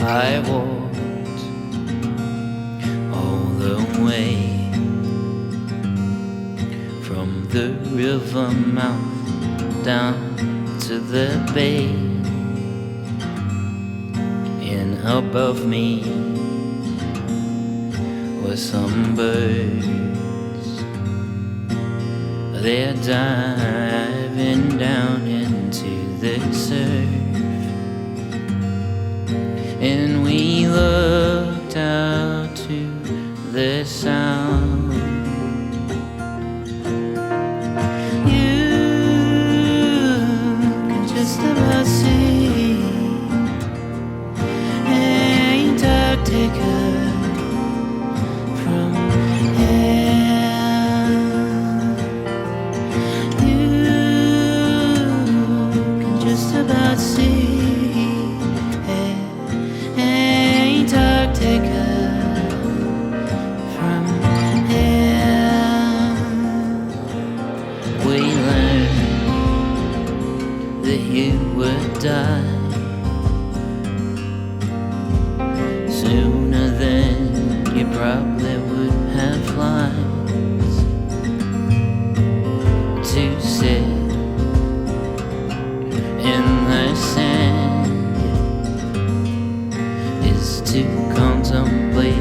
I walked all the way from the river mouth down to the bay, and above me were some birds. They're diving down into the surf, and we looked out to the sound. You can just about see Antarctica from here. You can just about see Antarctica from here. We learned that you would die sooner than you probably would have liked to sit in the sand is to contemplate